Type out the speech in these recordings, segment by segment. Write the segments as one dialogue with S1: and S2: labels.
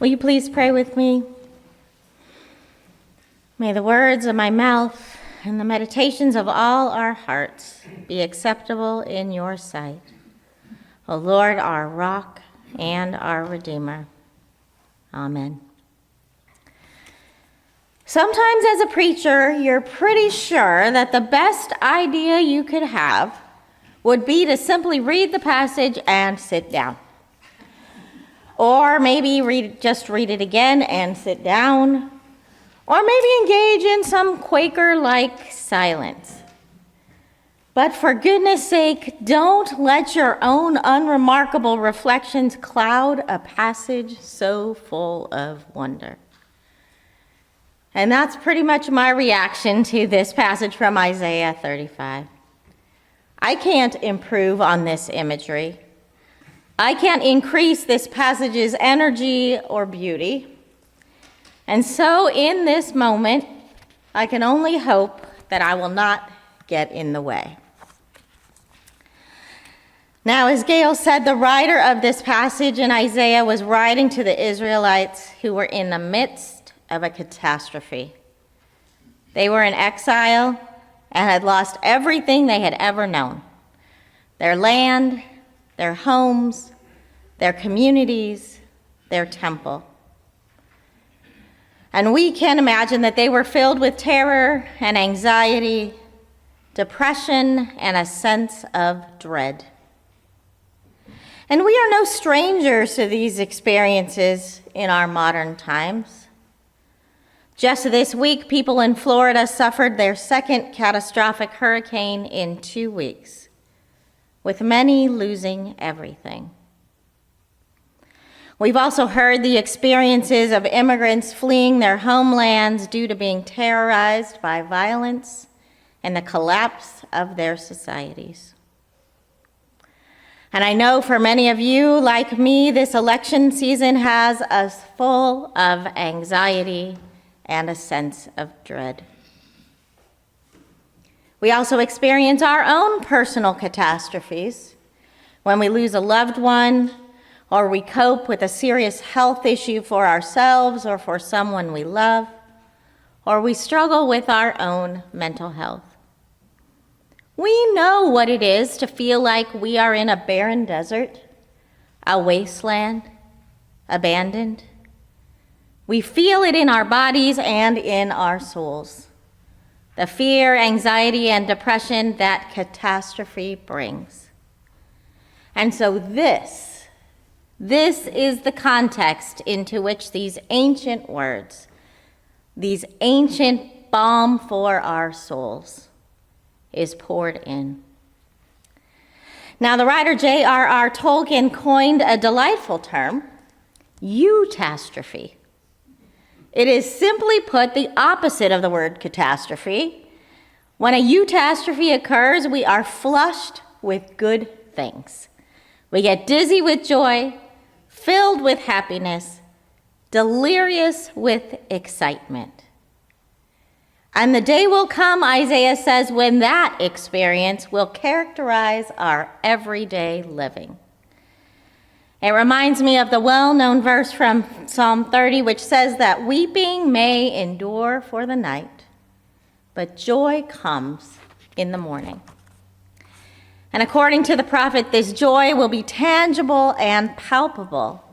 S1: Will you please pray with me? May the words of my mouth and the meditations of all our hearts be acceptable in your sight, O Lord, our rock and our Redeemer. Amen. Sometimes as a preacher, you're pretty sure that the best idea you could have would be to simply read the passage and sit down. Or maybe just read it again and sit down. Or maybe engage in some Quaker-like silence. But for goodness sake, don't let your own unremarkable reflections cloud a passage so full of wonder. And that's pretty much my reaction to this passage from Isaiah 35. I can't improve on this imagery. I can't increase this passage's energy or beauty. And so in this moment, I can only hope that I will not get in the way. Now, as Gail said, the writer of this passage in Isaiah was writing to the Israelites who were in the midst of a catastrophe. They were in exile and had lost everything they had ever known: their land, their homes, their communities, their temple. And we can imagine that they were filled with terror and anxiety, depression, and a sense of dread. And we are no strangers to these experiences in our modern times. Just this week, people in Florida suffered their second catastrophic hurricane in 2 weeks, with many losing everything. We've also heard the experiences of immigrants fleeing their homelands due to being terrorized by violence and the collapse of their societies. And I know for many of you, like me, this election season has us full of anxiety and a sense of dread. We also experience our own personal catastrophes when we lose a loved one, or we cope with a serious health issue for ourselves or for someone we love, or we struggle with our own mental health. We know what it is to feel like we are in a barren desert, a wasteland, abandoned. We feel it in our bodies and in our souls. The fear, anxiety, and depression that catastrophe brings. And so this is the context into which these ancient words, these ancient balm for our souls, is poured in. Now, the writer J.R.R. Tolkien coined a delightful term, eutastrophe. It is simply put the opposite of the word catastrophe. When a eutastrophe occurs, we are flushed with good things. We get dizzy with joy, filled with happiness, delirious with excitement. And the day will come, Isaiah says, when that experience will characterize our everyday living. It reminds me of the well-known verse from Psalm 30, which says that weeping may endure for the night, but joy comes in the morning. And according to the prophet, this joy will be tangible and palpable,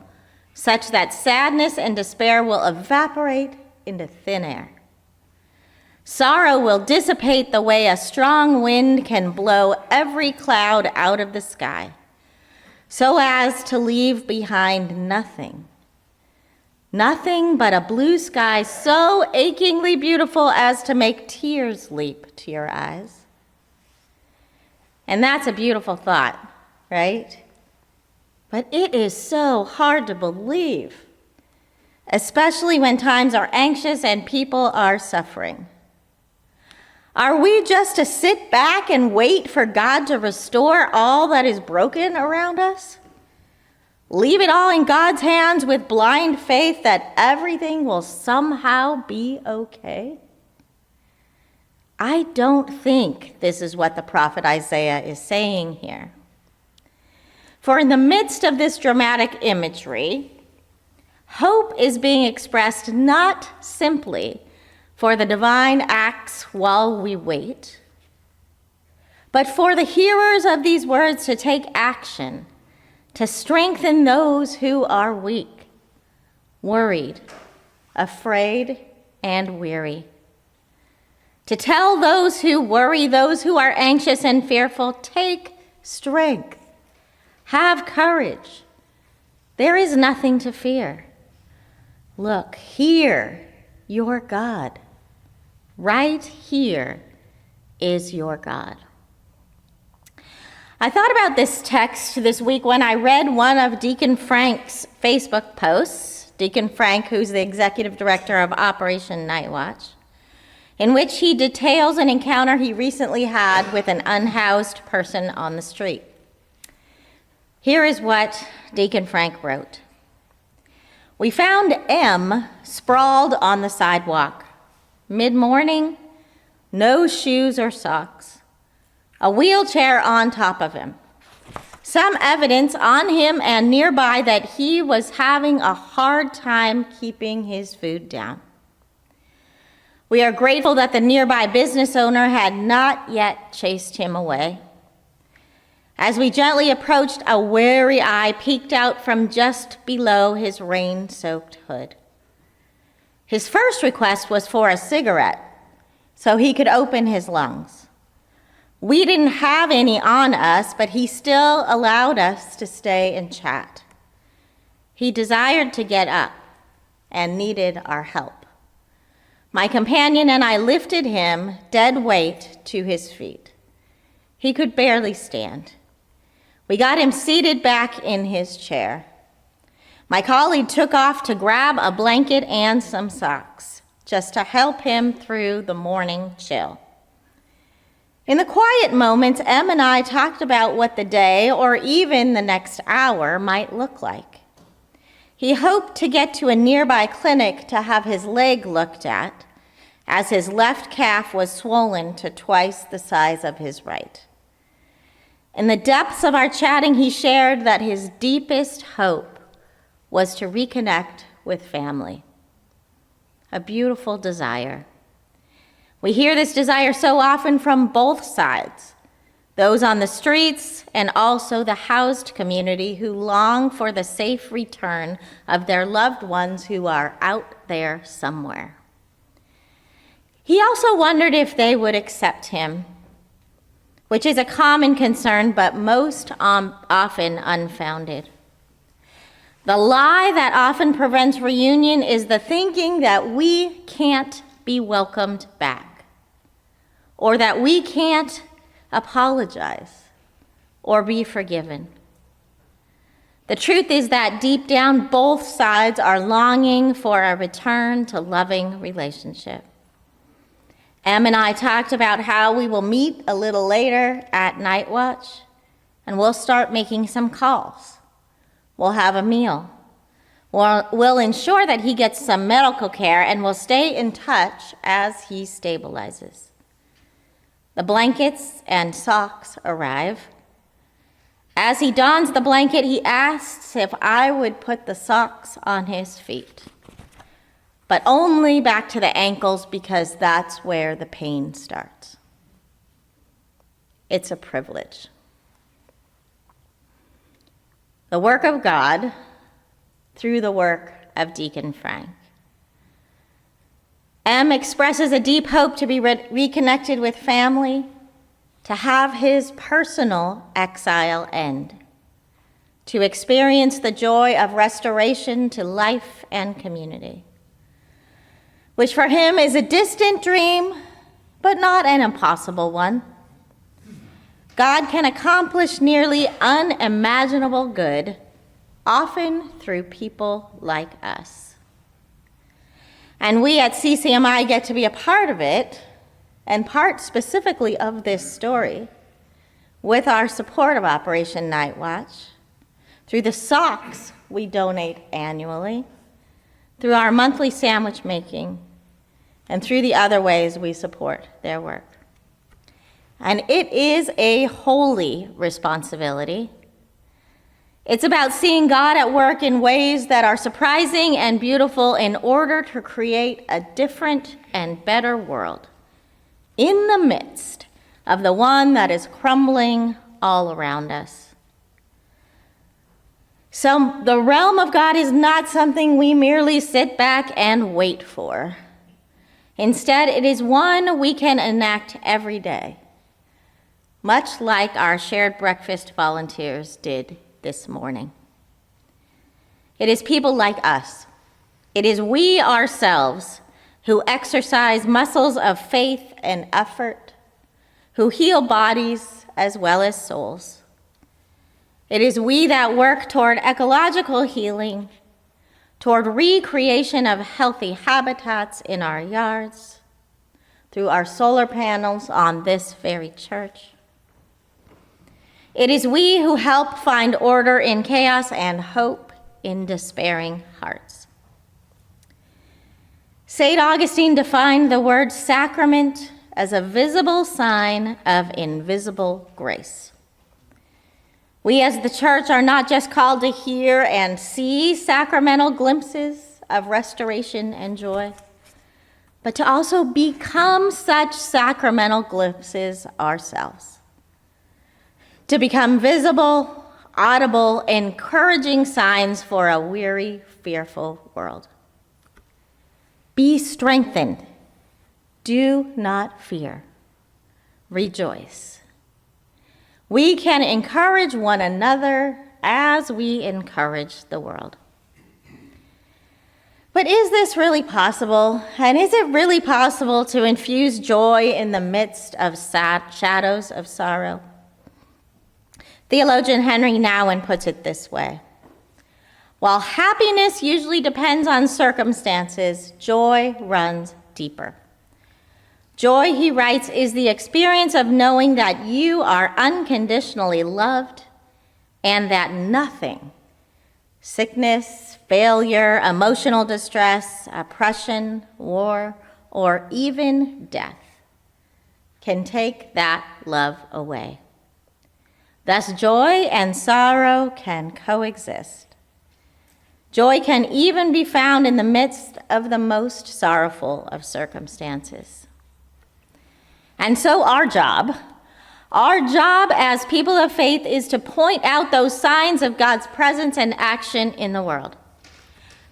S1: such that sadness and despair will evaporate into thin air. Sorrow will dissipate the way a strong wind can blow every cloud out of the sky, so as to leave behind nothing but a blue sky so achingly beautiful as to make tears leap to your eyes. And that's a beautiful thought, right? But it is so hard to believe, especially when times are anxious and people are suffering. Are we just to sit back and wait for God to restore all that is broken around us? Leave it all in God's hands with blind faith that everything will somehow be okay? I don't think this is what the prophet Isaiah is saying here. For in the midst of this dramatic imagery, Hope is being expressed not simply for the divine acts while we wait, but for the hearers of these words to take action, to strengthen those who are weak, worried, afraid, and weary. To tell those who worry, those who are anxious and fearful, take strength, have courage. There is nothing to fear. Look, here, your God. Right here is your God. I thought about this text this week when I read one of Deacon Frank's Facebook posts, Deacon Frank, who's the executive director of Operation Night Watch, in which he details an encounter he recently had with an unhoused person on the street. Here is what Deacon Frank wrote. We found M sprawled on the sidewalk, mid-morning, no shoes or socks, a wheelchair on top of him, some evidence on him and nearby that he was having a hard time keeping his food down. We are grateful that the nearby business owner had not yet chased him away. As we gently approached, a wary eye peeked out from just below his rain-soaked hood. His first request was for a cigarette so he could open his lungs. We didn't have any on us, but he still allowed us to stay and chat. He desired to get up and needed our help. My companion and I lifted him, dead weight, to his feet. He could barely stand. We got him seated back in his chair. My colleague took off to grab a blanket and some socks, just to help him through the morning chill. In the quiet moments, Em and I talked about what the day or even the next hour might look like. He hoped to get to a nearby clinic to have his leg looked at, as his left calf was swollen to twice the size of his right. In the depths of our chatting, he shared that his deepest hope was to reconnect with family. A beautiful desire. We hear this desire so often from both sides, those on the streets and also the housed community who long for the safe return of their loved ones who are out there somewhere. He also wondered if they would accept him, which is a common concern, but most often unfounded. The lie that often prevents reunion is the thinking that we can't be welcomed back, or that we can't apologize or be forgiven. The truth is that deep down, both sides are longing for a return to loving relationship. Em and I talked about how we will meet a little later at Night Watch, and we'll start making some calls. We'll have a meal. We'll ensure that he gets some medical care, and we'll stay in touch as he stabilizes. The blankets and socks arrive. As he dons the blanket, he asks if I would put the socks on his feet, but only back to the ankles because that's where the pain starts. It's a privilege. The work of God through the work of Deacon Frank. Em expresses a deep hope to be reconnected with family, to have his personal exile end, to experience the joy of restoration to life and community, which for him is a distant dream, but not an impossible one. God can accomplish nearly unimaginable good, often through people like us. And we at CCMI get to be a part of it, and part specifically of this story, with our support of Operation Night Watch, through the socks we donate annually, through our monthly sandwich making, and through the other ways we support their work. And it is a holy responsibility. It's about seeing God at work in ways that are surprising and beautiful in order to create a different and better world in the midst of the one that is crumbling all around us. So the realm of God is not something we merely sit back and wait for. Instead, it is one we can enact every day, much like our shared breakfast volunteers did this morning. It is people like us. It is we ourselves who exercise muscles of faith and effort, who heal bodies as well as souls. It is we that work toward ecological healing, toward recreation of healthy habitats in our yards, through our solar panels on this very church. It is we who help find order in chaos and hope in despairing hearts. St. Augustine defined the word sacrament as a visible sign of invisible grace. We as the church are not just called to hear and see sacramental glimpses of restoration and joy, but to also become such sacramental glimpses ourselves. To become visible, audible, encouraging signs for a weary, fearful world. Be strengthened. Do not fear. Rejoice. We can encourage one another as we encourage the world. But is this really possible? And is it really possible to infuse joy in the midst of sad shadows of sorrow? Theologian Henry Nouwen puts it this way: while happiness usually depends on circumstances, joy runs deeper. Joy, he writes, is the experience of knowing that you are unconditionally loved and that nothing, sickness, failure, emotional distress, oppression, war, or even death, can take that love away. Thus, joy and sorrow can coexist. Joy can even be found in the midst of the most sorrowful of circumstances. And so our job as people of faith is to point out those signs of God's presence and action in the world.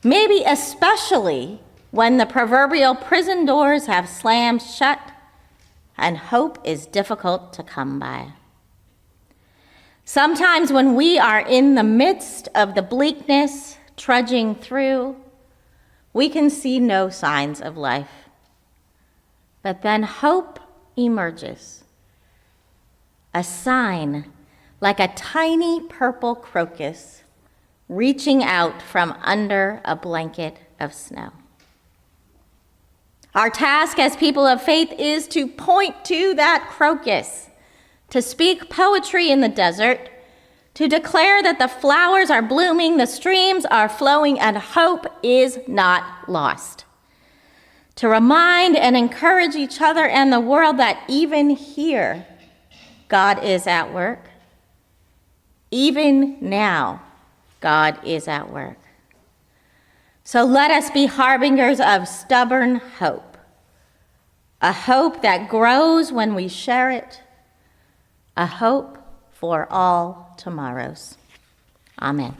S1: Maybe especially when the proverbial prison doors have slammed shut and hope is difficult to come by. Sometimes when we are in the midst of the bleakness, trudging through, we can see no signs of life. But then hope emerges, a sign like a tiny purple crocus reaching out from under a blanket of snow. Our task as people of faith is to point to that crocus, to speak poetry in the desert, to declare that the flowers are blooming, the streams are flowing, and hope is not lost. To remind and encourage each other and the world that even here, God is at work. Even now, God is at work. So let us be harbingers of stubborn hope, a hope that grows when we share it, a hope for all tomorrows. Amen.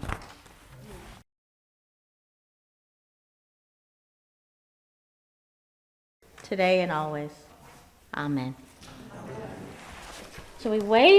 S1: Today and always. Amen. Shall we wait?